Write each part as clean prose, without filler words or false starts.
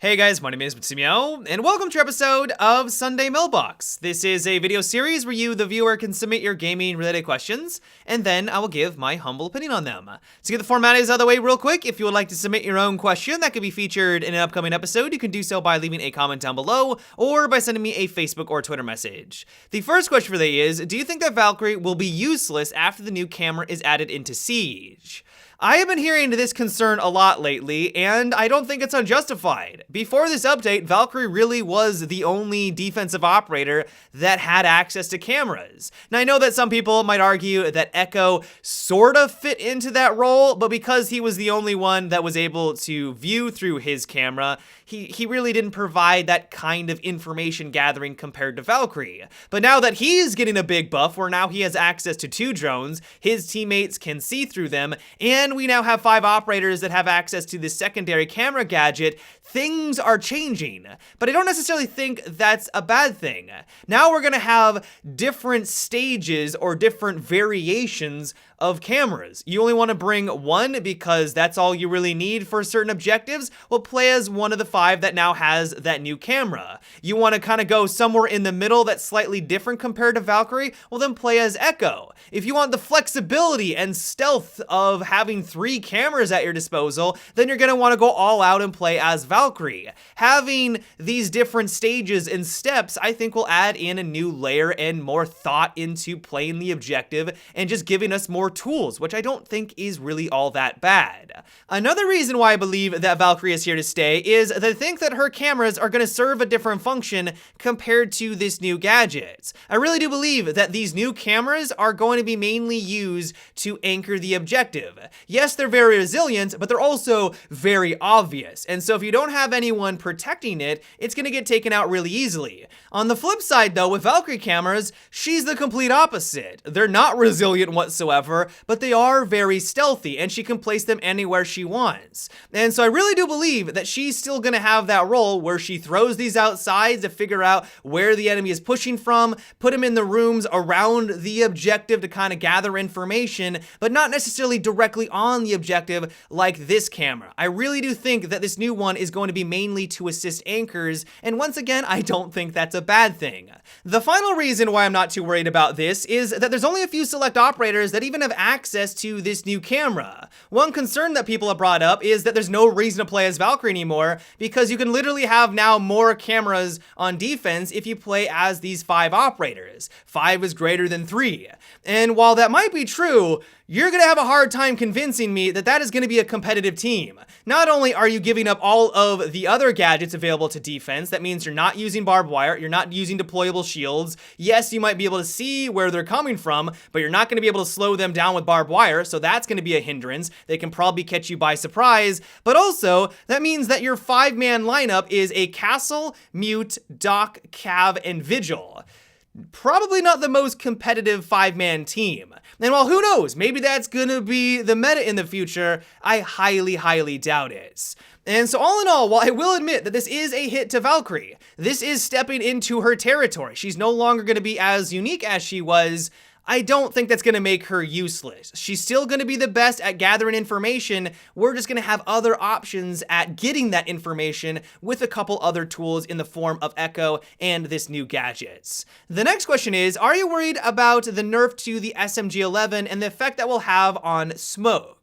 Hey guys, my name is Matsumiao, and welcome to your episode of Sunday Mailbox. This is a video series where you, the viewer, can submit your gaming-related questions, and then I will give my humble opinion on them. To get the formalities out of the way real quick, if you would like to submit your own question that could be featured in an upcoming episode, you can do so by leaving a comment down below, or by sending me a Facebook or Twitter message. The first question for the day is, do you think that Valkyrie will be useless after the new camera is added into Siege? I have been hearing this concern a lot lately, and I don't think it's unjustified. Before this update, Valkyrie really was the only defensive operator that had access to cameras. Now, I know that some people might argue that Echo sort of fit into that role, but because he was the only one that was able to view through his camera, he really didn't provide that kind of information gathering compared to Valkyrie. But now that he's getting a big buff, where now he has access to 2 drones, his teammates can see through them, and we now have 5 operators that have access to the secondary camera gadget, things are changing. But I don't necessarily think that's a bad thing. Now we're gonna have different stages or different variations of cameras. You only want to bring 1 because that's all you really need for certain objectives? Well, play as one of the 5 that now has that new camera. You want to kind of go somewhere in the middle that's slightly different compared to Valkyrie? Well, then play as Echo. If you want the flexibility and stealth of having 3 cameras at your disposal, then you're going to want to go all out and play as Valkyrie. Having these different stages and steps, I think, will add in a new layer and more thought into playing the objective and just giving us more tools, which I don't think is really all that bad. Another reason why I believe that Valkyrie is here to stay is that I think that her cameras are going to serve a different function compared to this new gadget. I really do believe that these new cameras are going to be mainly used to anchor the objective. Yes, they're very resilient, but they're also very obvious. And so if you don't have anyone protecting it, it's going to get taken out really easily. On the flip side though, with Valkyrie cameras, she's the complete opposite. They're not resilient whatsoever, but they are very stealthy, and she can place them anywhere she wants. And so I really do believe that she's still gonna have that role where she throws these outside to figure out where the enemy is pushing from, put them in the rooms around the objective to kind of gather information, but not necessarily directly on the objective like this camera. I really do think that this new one is going to be mainly to assist anchors, and once again, I don't think that's a bad thing. The final reason why I'm not too worried about this is that there's only a few select operators that even have access to this new camera. One concern that people have brought up is that there's no reason to play as Valkyrie anymore because you can literally have now more cameras on defense if you play as these 5 operators. 5 is greater than 3. And while that might be true, you're gonna have a hard time convincing me that that is gonna be a competitive team. Not only are you giving up all of the other gadgets available to defense, that means you're not using barbed wire, you're not using deployable shields. Yes, you might be able to see where they're coming from, but you're not gonna be able to slow them down with barbed wire, so that's gonna be a hindrance. They can probably catch you by surprise, but also, that means that your 5-man lineup is a Castle, Mute, Doc, Cav, and Vigil. Probably not the most competitive 5-man team. And while who knows, maybe that's gonna be the meta in the future, I highly doubt it. And so all in all, while I will admit that this is a hit to Valkyrie, this is stepping into her territory. She's no longer gonna be as unique as she was. I don't think that's gonna make her useless. She's still gonna be the best at gathering information. We're just gonna have other options at getting that information with a couple other tools in the form of Echo and this new gadgets. The next question is, are you worried about the nerf to the SMG-11 and the effect that will have on smoke?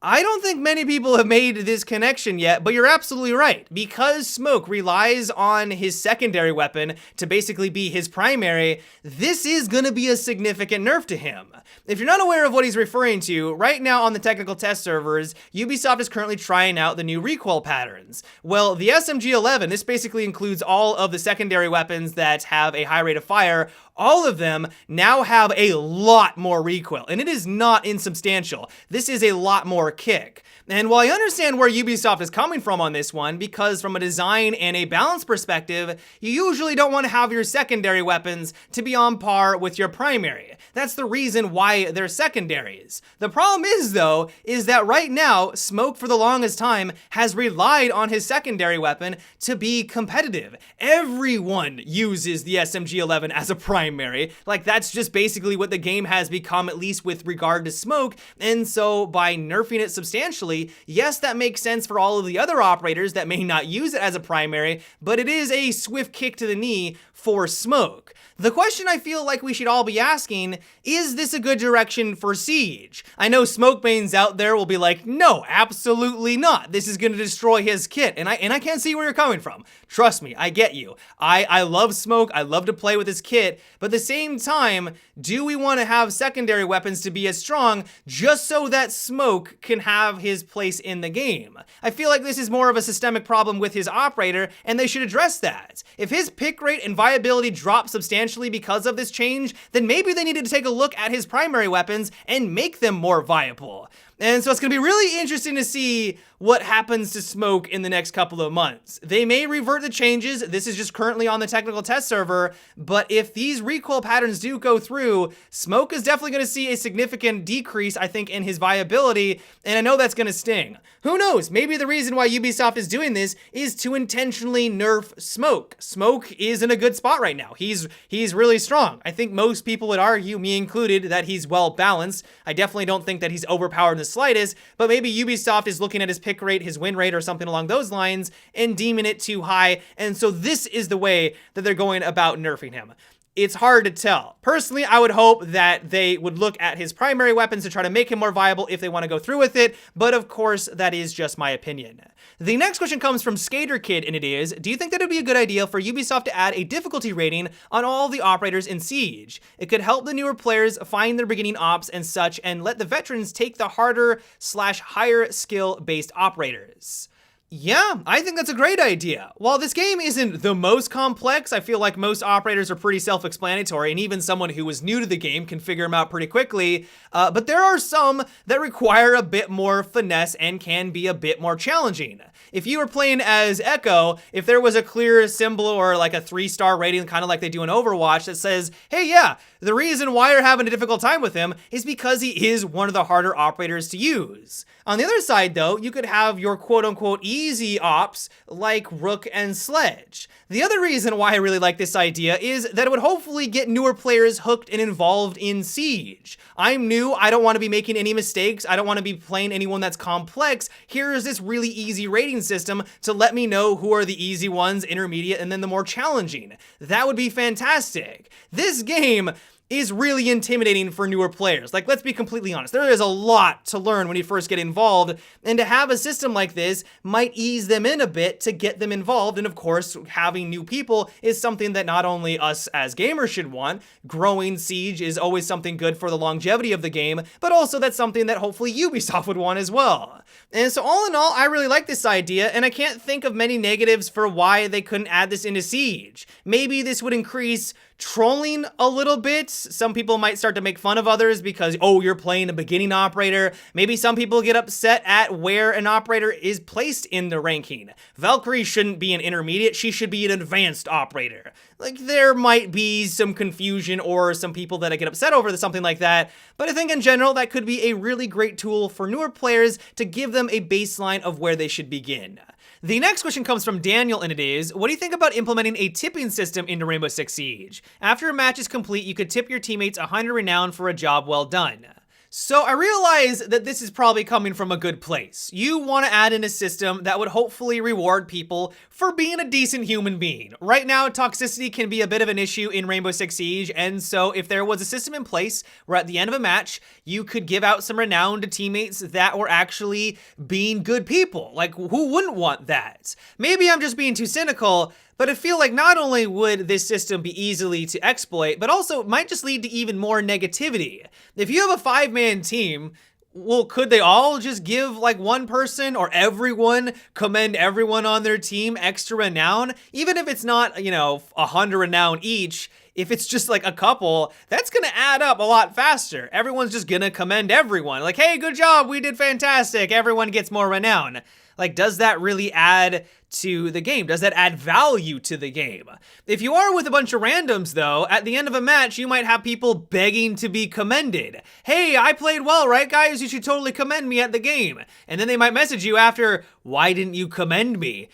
I don't think many people have made this connection yet, but you're absolutely right. Because Smoke relies on his secondary weapon to basically be his primary, this is gonna be a significant nerf to him. If you're not aware of what he's referring to, right now on the technical test servers, Ubisoft is currently trying out the new recoil patterns. Well, the SMG-11, this basically includes all of the secondary weapons that have a high rate of fire. All of them now have a lot more recoil, and it is not insubstantial. This is a lot more kick. And while I understand where Ubisoft is coming from on this one, because from a design and a balance perspective, you usually don't want to have your secondary weapons to be on par with your primary. That's the reason why they're secondaries. The problem is, though, is that right now, Smoke for the longest time has relied on his secondary weapon to be competitive. Everyone uses the SMG-11 as a primary. Like, that's just basically what the game has become, at least with regard to Smoke. And so by nerfing nerfing it substantially, yes, that makes sense for all of the other operators that may not use it as a primary, but it is a swift kick to the knee for Smoke. The question I feel like we should all be asking, is this a good direction for Siege? I know Smoke mains out there will be like, no, absolutely not. This is going to destroy his kit, and I can't see where you're coming from. Trust me, I get you. I love Smoke, I love to play with his kit, but at the same time, do we want to have secondary weapons to be as strong just so that Smoke can have his place in the game? I feel like this is more of a systemic problem with his operator, and they should address that. If his pick rate and viability drop substantially because of this change, then maybe they needed to take a look at his primary weapons and make them more viable. And so it's going to be really interesting to see what happens to Smoke in the next couple of months. They may revert the changes. This is just currently on the technical test server, but if these recoil patterns do go through, Smoke is definitely going to see a significant decrease, I think, in his viability, and I know that's going to sting. Who knows? Maybe the reason why Ubisoft is doing this is to intentionally nerf Smoke. Smoke is in a good spot right now. He's really strong. I think most people would argue, me included, that he's well balanced. I definitely don't think that he's overpowered in the slightest, but maybe Ubisoft is looking at his pick rate, his win rate, or something along those lines and deeming it too high, and so this is the way that they're going about nerfing him. It's hard to tell. Personally, I would hope that they would look at his primary weapons to try to make him more viable if they want to go through with it, but of course, that is just my opinion. The next question comes from Skater Kid, and it is, do you think that it would be a good idea for Ubisoft to add a difficulty rating on all the operators in Siege? It could help the newer players find their beginning ops and such, and let the veterans take the harder/higher skill-based operators. Yeah, I think that's a great idea. While this game isn't the most complex, I feel like most operators are pretty self-explanatory, and even someone who was new to the game can figure them out pretty quickly, but there are some that require a bit more finesse and can be a bit more challenging. If you were playing as Echo, if there was a clear symbol or like a 3-star rating, kind of like they do in Overwatch, that says, hey, yeah, the reason why you're having a difficult time with him is because he is one of the harder operators to use. On the other side, though, you could have your quote-unquote easy ops like Rook and Sledge. The other reason why I really like this idea is that it would hopefully get newer players hooked and involved in Siege. I'm new, I don't want to be making any mistakes, I don't want to be playing anyone that's complex. Here is this really easy rating system to let me know who are the easy ones, intermediate, and then the more challenging. That would be fantastic. This game is really intimidating for newer players. Like, let's be completely honest. There is a lot to learn when you first get involved, and to have a system like this might ease them in a bit to get them involved, and of course, having new people is something that not only us as gamers should want. Growing Siege is always something good for the longevity of the game, but also that's something that hopefully Ubisoft would want as well. And so all in all, I really like this idea, and I can't think of many negatives for why they couldn't add this into Siege. Maybe this would increase trolling a little bit. Some people might start to make fun of others because, oh, you're playing a beginning operator. Maybe some people get upset at where an operator is placed in the ranking. Valkyrie shouldn't be an intermediate, she should be an advanced operator. Like, there might be some confusion or some people that get upset over something like that, but I think in general that could be a really great tool for newer players to give them a baseline of where they should begin. The next question comes from Daniel, and it is, what do you think about implementing a tipping system into Rainbow Six Siege? After a match is complete, you could tip your teammates 100 renown for a job well done. So I realize that this is probably coming from a good place. You want to add in a system that would hopefully reward people for being a decent human being. Right now, toxicity can be a bit of an issue in Rainbow Six Siege, and so if there was a system in place where at the end of a match, you could give out some renown to teammates that were actually being good people. Like, who wouldn't want that? Maybe I'm just being too cynical, but I feel like not only would this system be easily to exploit, but also it might just lead to even more negativity. If you have a 5-man team, well, could they all just give like one person or everyone, commend everyone on their team extra renown? Even if it's not, 100 renown each, if it's just like a couple, that's gonna add up a lot faster. Everyone's just gonna commend everyone. Like, hey, good job, we did fantastic, everyone gets more renown. Like, does that really add to the game? Does that add value to the game? If you are with a bunch of randoms, though, at the end of a match, you might have people begging to be commended. Hey, I played well, right, guys? You should totally commend me at the game. And then they might message you after, why didn't you commend me?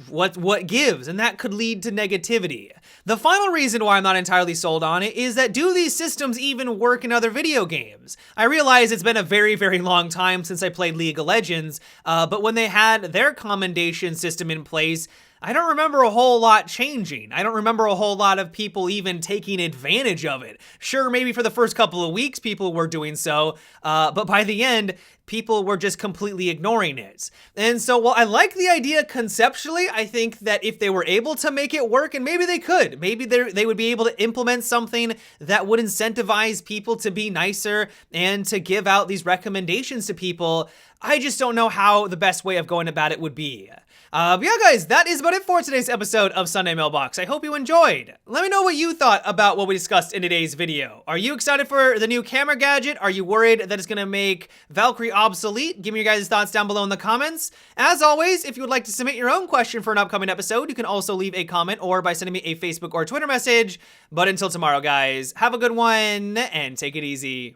what gives, and that could lead to negativity. The final reason why I'm not entirely sold on it is that do these systems even work in other video games? I realize it's been a very, very long time since I played League of Legends, but when they had their commendation system in place, I don't remember a whole lot changing. I don't remember a whole lot of people even taking advantage of it. Sure, maybe for the first couple of weeks people were doing so, but by the end, people were just completely ignoring it. And so while I like the idea conceptually, I think that if they were able to make it work, and maybe they could, maybe they would be able to implement something that would incentivize people to be nicer and to give out these recommendations to people. I just don't know how the best way of going about it would be. But yeah, guys, that is about it for today's episode of Sunday Mailbox. I hope you enjoyed. Let me know what you thought about what we discussed in today's video. Are you excited for the new camera gadget? Are you worried that it's gonna make Valkyrie obsolete? Give me your guys' thoughts down below in the comments. As always, if you would like to submit your own question for an upcoming episode, you can also leave a comment or by sending me a Facebook or Twitter message. But until tomorrow, guys, have a good one and take it easy.